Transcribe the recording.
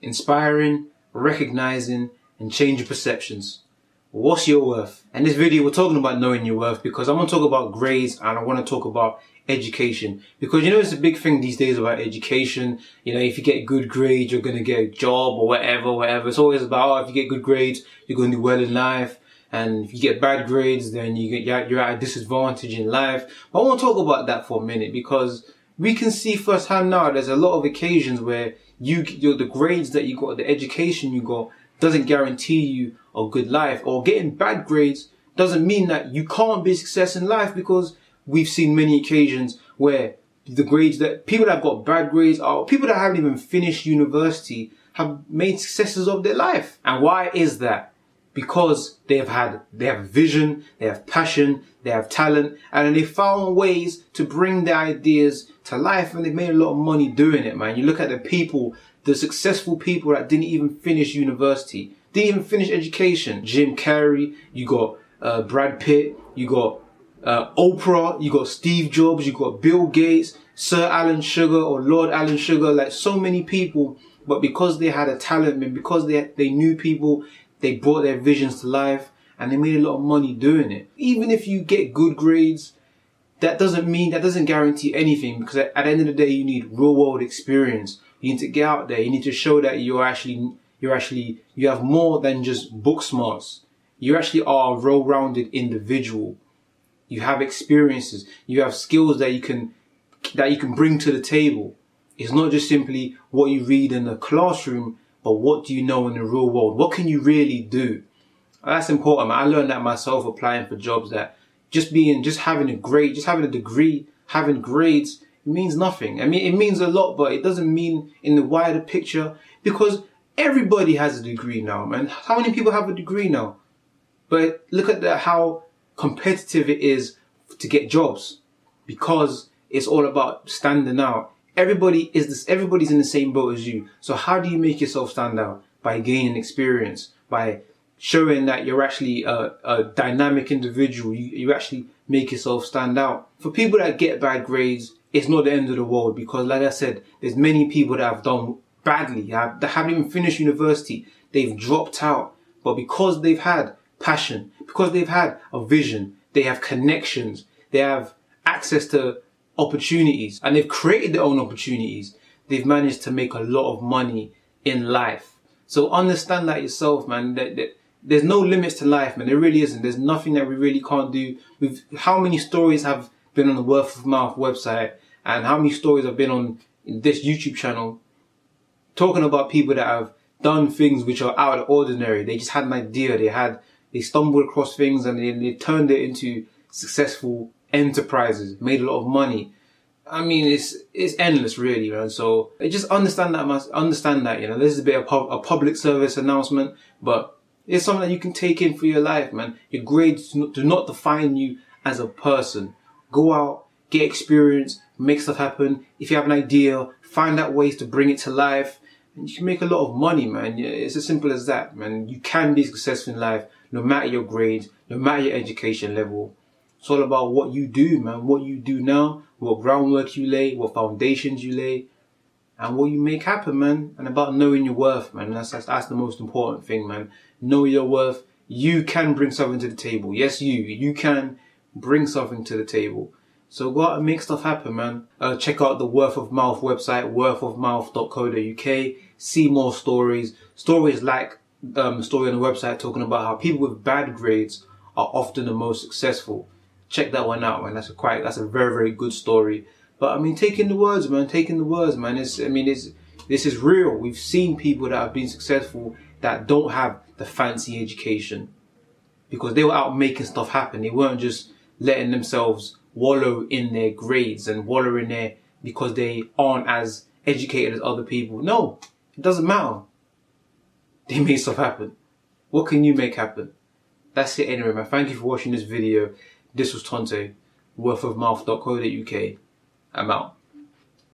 inspiring, recognizing, and changing perceptions. What's your worth? And this video, we're talking about knowing your worth because I'm going to talk about grades and I want to talk about education. Because it's a big thing these days about education. If you get good grades, you're going to get a job or whatever. It's always about, if you get good grades, you're going to do well in life. And if you get bad grades, then you're at a disadvantage in life. But I want to talk about that for a minute because we can see firsthand now there's a lot of occasions where the grades that you got, the education you got, doesn't guarantee you a good life. Or getting bad grades doesn't mean that you can't be a success in life, because we've seen many occasions where the grades that people that have got bad grades are people that haven't even finished university have made successes of their life. And why is that? Because they have vision, they have passion, they have talent, and they found ways to bring their ideas to life, and they've made a lot of money doing it, man. You look at the successful people that didn't even finish university, didn't even finish education. Jim Carrey, you got Brad Pitt, you got Oprah, you got Steve Jobs, you got Bill Gates, Sir Alan Sugar or Lord Alan Sugar, like so many people. But because they had a talent and because they knew people, they brought their visions to life and they made a lot of money doing it. Even if you get good grades, that doesn't guarantee anything, because at the end of the day, you need real world experience. You need to get out there. You need to show that you have more than just book smarts. You actually are a well-rounded individual. You have experiences. You have skills that you can bring to the table. It's not just simply what you read in the classroom, but what do you know in the real world? What can you really do? That's important, man. I learned that myself applying for jobs, that just having a degree, having grades, it means nothing. I mean, it means a lot, but it doesn't mean in the wider picture, because everybody has a degree now, man. How many people have a degree now? But look at how competitive it is to get jobs, because it's all about standing out. Everybody's in the same boat as you. So how do you make yourself stand out? By gaining experience, by showing that you're actually a dynamic individual. You actually make yourself stand out. For people that get bad grades, it's not the end of the world, because like I said, there's many people that have done badly, that haven't even finished university. They've dropped out, but because they've had passion, because they've had a vision, they have connections, they have access to opportunities, and they've created their own opportunities, they've managed to make a lot of money in life. So understand that yourself, man. There's no limits to life, man. There really isn't. There's nothing that we really can't do. How many stories have been on the Word of Mouth website, and how many stories have been on this YouTube channel talking about people that have done things which are out of the ordinary. They just had an idea, they stumbled across things and they turned it into successful enterprises, made a lot of money. I mean, it's endless, really, man. So just understand that, this is a bit of a public service announcement, but it's something that you can take in for your life, man. Your grades do not define you as a person. Go out, get experience, make stuff happen. If you have an idea, find out ways to bring it to life, and you can make a lot of money, man. It's as simple as that, man. You can be successful in life, no matter your grades, no matter your education level. It's all about what you do, man. What you do now, what groundwork you lay, what foundations you lay, and what you make happen, man. And about knowing your worth, man. That's the most important thing, man. Know your worth. You can bring something to the table. Yes, you can bring something to the table. So go out and make stuff happen, man. Check out the Word of Mouth website, wordofmouth.co.uk. See more stories. Stories like the story on the website talking about how people with bad grades are often the most successful. Check that one out, man. That's a very, very good story. But I mean, taking the words, man. This is real. We've seen people that have been successful that don't have the fancy education, because they were out making stuff happen. They weren't just letting themselves wallow in their grades and wallow in there because they aren't as educated as other people. No, it doesn't matter. They made stuff happen. What can you make happen? That's it anyway, man. Thank you for watching this video. This was Tonte, wordofmouth.co.uk. I'm out.